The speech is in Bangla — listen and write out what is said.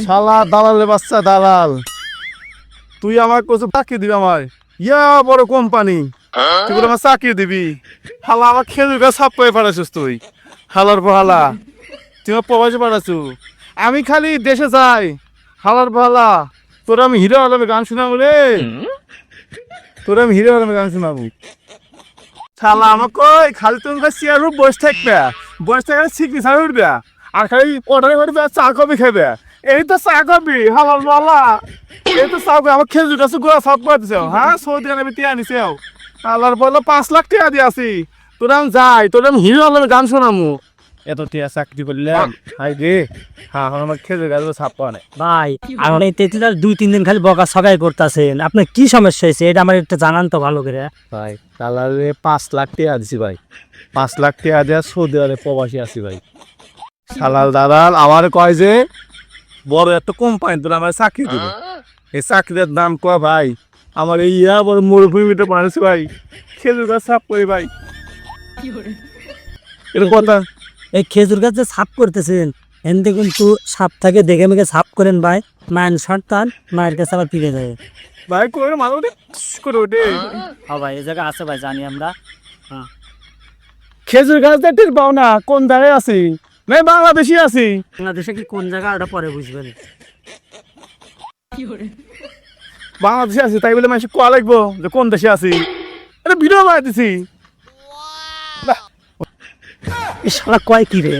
শালা দালালের বাচ্চা দালাল, তুই আমার কোথাও চাকরি দিবি আমায়? ইয়া বড় কোম্পানি, তুই বলে আমার চাকরি দিবি? হালা আমার খেজুর গাছ সাপ করে পাঠাছিস তুই, হালার বহালা তুই আমার প্রবাসে পাঠাচ্ছু। আমি খালি দেশে যাই, হালার বহালা তোরা আমি হিরো আলমে গান শোনাবো রে, তোরা আমি হিরো আলমে গান শোনাবো। শালা আমার কই খালি তুমি চেয়ার উপর বসে থাকবে, বসে থাকলে সিগনি ছাড়া উঠবে আর খালি অর্ডার করবে আর চা কফি খাবে। এই তো চা কফি হালার বহালা, এই তো চা কফি। আমার খেজুর গাছ গোড়া সাপ করে দিছে, হ্যাঁ সৌদি আরবে টিয়া নিছে। আল্লাহর বলে 5 লাখ টাকা দিয়ে আছি, তোরা আমি যাই, তোরা আমি হিরো আলমে গান শোনামু। এত টিয়া চাকরি করলাম, হাই রে হ্যাঁ এখন আমার খেজুর গাছ সাপ পাওয়া নেই। ভাই আপনি তেতুলার 2-3 দিন খালি বকা সবাই করতেছেন, আপনার কি সমস্যা হয়েছে এটা আমার একটু জানান তো ভালো করে। ভাই তাহলে 5 লাখ টাকা দিছি ভাই, 5 লাখ টাকা দেওয়া সৌদি আরবে প্রবাসী আছি ভাই। শালাল দালাল আমার কয় যে বড় একটা কোম্পানি তোর আমার চাকরি দেবে, এই চাকরির দাম কয় ভাই? আমার এই ইয়া বড় মরুভূমিটা বানাইছে ভাই, খেজুর গাছ সাপ করি ভাই, এটা কথা। এই খেজুর গাছ যে সাফ করতেছেন এনতে কিন্তু সাপ থাকে দেখে মেঘে সাফ করেন ভাই, মায়ের সন্তান মায়ের কাছে আবার ফিরে যায়। ভাই করে মানো করে ওঠে। হ্যাঁ ভাই এই জায়গা আছে ভাই, জানি আমরা। হ্যাঁ খেজুর গাছ দেখতে পাও না কোন জায়গায় আছি, নাই বাংলাদেশি আছি। বাংলাদেশে কি কোন জায়গা ওটা পরে বুঝবেন। বাংলাদেশে আছি তাই বলে মানুষ কোয়া লাগবো যে কোন দেশে আছি, এটা ভিডিও বানাই দিছি। এই শালা কয় কি রে?